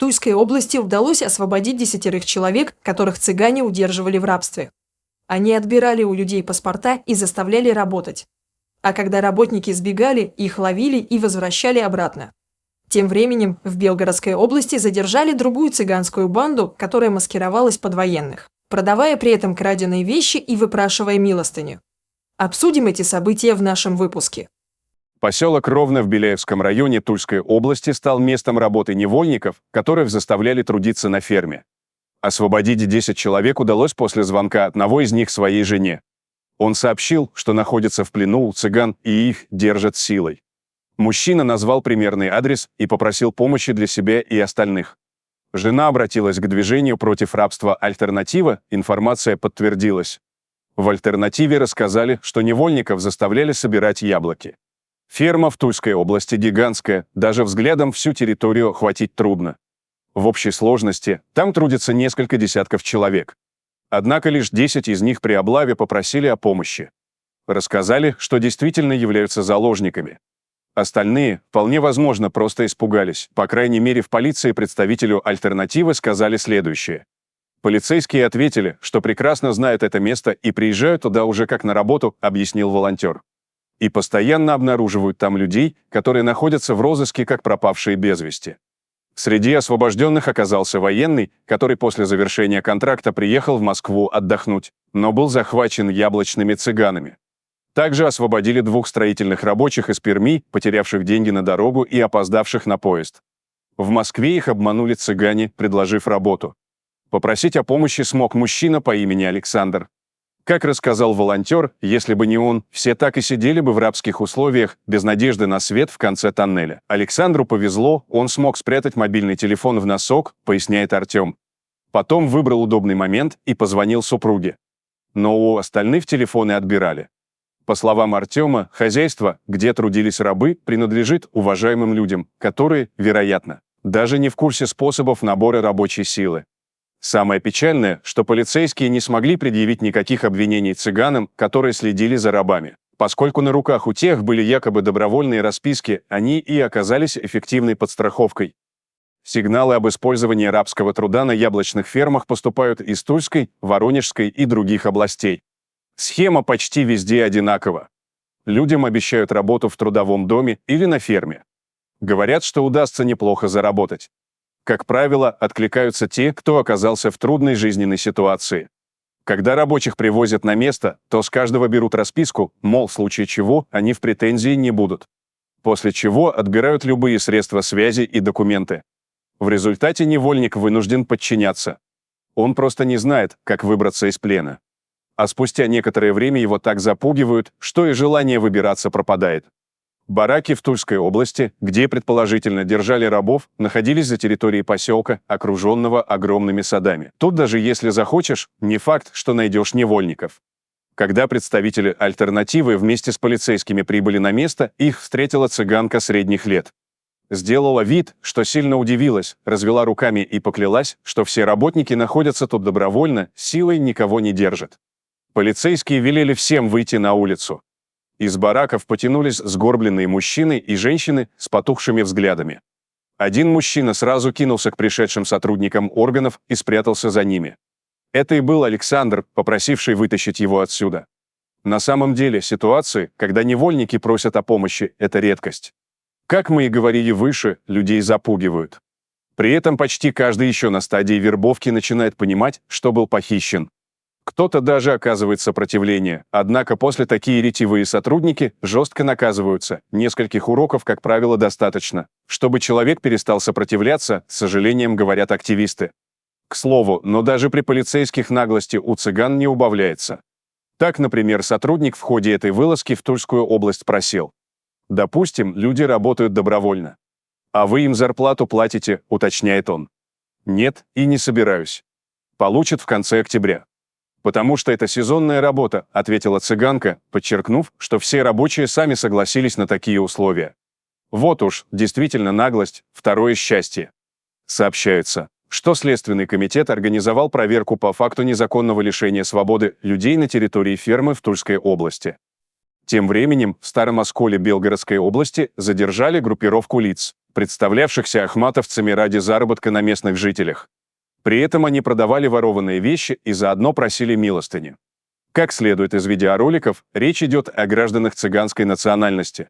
Тульской области удалось освободить 10 человек, которых цыгане удерживали в рабстве. Они отбирали у людей паспорта и заставляли работать. А когда работники сбегали, их ловили и возвращали обратно. Тем временем в Белгородской области задержали другую цыганскую банду, которая маскировалась под военных, продавая при этом краденые вещи и выпрашивая милостыню. Обсудим эти события в нашем выпуске. Поселок Ровно в Беляевском районе Тульской области стал местом работы невольников, которых заставляли трудиться на ферме. Освободить 10 человек удалось после звонка одного из них своей жене. Он сообщил, что находится в плену у цыган и их держат силой. Мужчина назвал примерный адрес и попросил помощи для себя и остальных. Жена обратилась к движению против рабства «Альтернатива», информация подтвердилась. В «Альтернативе» рассказали, что невольников заставляли собирать яблоки. Ферма в Тульской области гигантская, даже взглядом всю территорию охватить трудно. В общей сложности там трудится несколько десятков человек. Однако лишь 10 из них при облаве попросили о помощи. Рассказали, что действительно являются заложниками. Остальные, вполне возможно, просто испугались. По крайней мере, в полиции представителю «Альтернативы» сказали следующее. Полицейские ответили, что прекрасно знают это место и приезжают туда уже как на работу, объяснил волонтер. И постоянно обнаруживают там людей, которые находятся в розыске как пропавшие без вести. Среди освобожденных оказался военный, который после завершения контракта приехал в Москву отдохнуть, но был захвачен яблочными цыганами. Также освободили 2 строительных рабочих из Перми, потерявших деньги на дорогу и опоздавших на поезд. В Москве их обманули цыгане, предложив работу. Попросить о помощи смог мужчина по имени Александр. Как рассказал волонтер, если бы не он, все так и сидели бы в рабских условиях, без надежды на свет в конце тоннеля. Александру повезло, он смог спрятать мобильный телефон в носок, поясняет Артем. Потом выбрал удобный момент и позвонил супруге. Но у остальных телефоны отбирали. По словам Артема, хозяйство, где трудились рабы, принадлежит уважаемым людям, которые, вероятно, даже не в курсе способов набора рабочей силы. Самое печальное, что полицейские не смогли предъявить никаких обвинений цыганам, которые следили за рабами. Поскольку на руках у тех были якобы добровольные расписки, они и оказались эффективной подстраховкой. Сигналы об использовании рабского труда на яблочных фермах поступают из Тульской, Воронежской и других областей. Схема почти везде одинакова. Людям обещают работу в трудовом доме или на ферме. Говорят, что удастся неплохо заработать. Как правило, откликаются те, кто оказался в трудной жизненной ситуации. Когда рабочих привозят на место, то с каждого берут расписку, мол, в случае чего они в претензии не будут. После чего отбирают любые средства связи и документы. В результате невольник вынужден подчиняться. Он просто не знает, как выбраться из плена. А спустя некоторое время его так запугивают, что и желание выбираться пропадает. Бараки в Тульской области, где предположительно держали рабов, находились за территорией поселка, окруженного огромными садами. Тут даже если захочешь, не факт, что найдешь невольников. Когда представители «Альтернативы» вместе с полицейскими прибыли на место, их встретила цыганка средних лет. Сделала вид, что сильно удивилась, развела руками и поклялась, что все работники находятся тут добровольно, силой никого не держат. Полицейские велели всем выйти на улицу. Из бараков потянулись сгорбленные мужчины и женщины с потухшими взглядами. Один мужчина сразу кинулся к пришедшим сотрудникам органов и спрятался за ними. Это и был Александр, попросивший вытащить его отсюда. На самом деле ситуации, когда невольники просят о помощи, это редкость. Как мы и говорили выше, людей запугивают. При этом почти каждый еще на стадии вербовки начинает понимать, что был похищен. Кто-то даже оказывает сопротивление, однако после такие ретивые сотрудники жестко наказываются. Нескольких уроков, как правило, достаточно, чтобы человек перестал сопротивляться, с сожалением говорят активисты. К слову, но даже при полицейских наглости у цыган не убавляется. Так, например, сотрудник в ходе этой вылазки в Тульскую область просил. Допустим, люди работают добровольно. А вы им зарплату платите, уточняет он. Нет, и не собираюсь. Получат в конце октября. «Потому что это сезонная работа», — ответила цыганка, подчеркнув, что все рабочие сами согласились на такие условия. Вот уж, действительно наглость, второе счастье. Сообщается, что Следственный комитет организовал проверку по факту незаконного лишения свободы людей на территории фермы в Тульской области. Тем временем в Старом Осколе Белгородской области задержали группировку лиц, представлявшихся ахматовцами ради заработка на местных жителях. При этом они продавали ворованные вещи и заодно просили милостыню. Как следует из видеороликов, речь идет о гражданах цыганской национальности.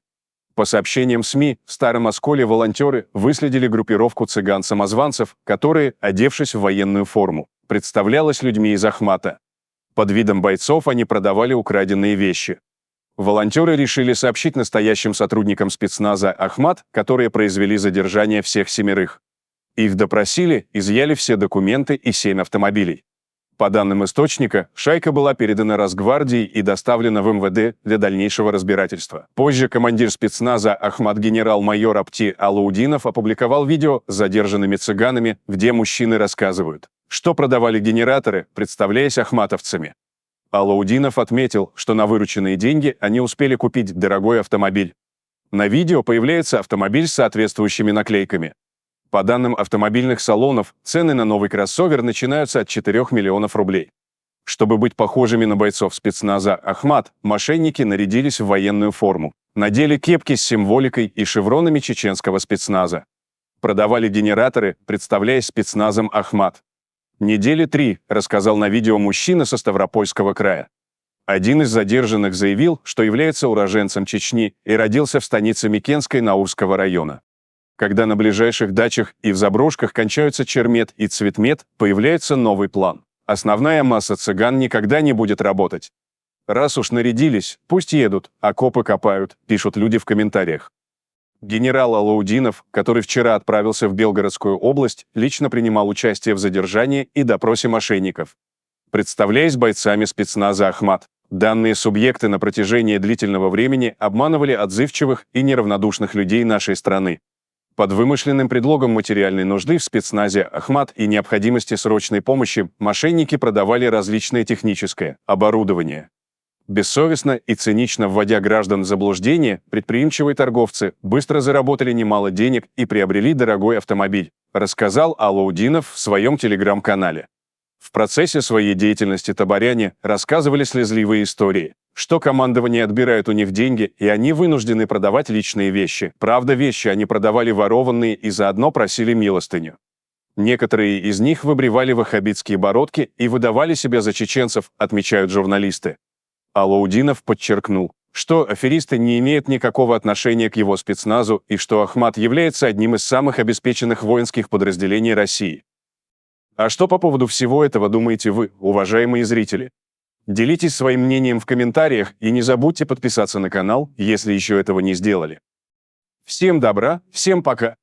По сообщениям СМИ, в Старом Осколе волонтеры выследили группировку цыган-самозванцев, которые, одевшись в военную форму, представлялась людьми из Ахмата. Под видом бойцов они продавали украденные вещи. Волонтеры решили сообщить настоящим сотрудникам спецназа «Ахмат», которые произвели задержание всех 7. Их допросили, изъяли все документы и 7 автомобилей. По данным источника, шайка была передана Росгвардии и доставлена в МВД для дальнейшего разбирательства. Позже командир спецназа «Ахмат» генерал-майор Апти Алаудинов опубликовал видео с задержанными цыганами, где мужчины рассказывают, что продавали генераторы, представляясь ахматовцами. Алаудинов отметил, что на вырученные деньги они успели купить дорогой автомобиль. На видео появляется автомобиль с соответствующими наклейками. По данным автомобильных салонов, цены на новый кроссовер начинаются от 4 миллионов рублей. Чтобы быть похожими на бойцов спецназа «Ахмат», мошенники нарядились в военную форму, надели кепки с символикой и шевронами чеченского спецназа. Продавали генераторы, представляясь спецназом «Ахмат». «Недели 3», рассказал на видео мужчина со Ставропольского края. Один из задержанных заявил, что является уроженцем Чечни и родился в станице Микенской Наурского района. Когда на ближайших дачах и в заброшках кончаются чермет и цветмет, появляется новый план. Основная масса цыган никогда не будет работать. Раз уж нарядились, пусть едут, окопы копают, пишут люди в комментариях. Генерал Алаудинов, который вчера отправился в Белгородскую область, лично принимал участие в задержании и допросе мошенников. Представляясь бойцами спецназа «Ахмат», данные субъекты на протяжении длительного времени обманывали отзывчивых и неравнодушных людей нашей страны. Под вымышленным предлогом материальной нужды в спецназе «Ахмат» и необходимости срочной помощи мошенники продавали различное техническое оборудование. Бессовестно и цинично вводя граждан в заблуждение, предприимчивые торговцы быстро заработали немало денег и приобрели дорогой автомобиль, рассказал Алаудинов в своем телеграм-канале. В процессе своей деятельности табаряне рассказывали слезливые истории, что командование отбирает у них деньги, и они вынуждены продавать личные вещи. Правда, вещи они продавали ворованные и заодно просили милостыню. Некоторые из них выбривали ваххабитские бородки и выдавали себя за чеченцев, отмечают журналисты. Алаудинов подчеркнул, что аферисты не имеют никакого отношения к его спецназу и что Ахмат является одним из самых обеспеченных воинских подразделений России. А что по поводу всего этого думаете вы, уважаемые зрители? Делитесь своим мнением в комментариях и не забудьте подписаться на канал, если еще этого не сделали. Всем добра, всем пока!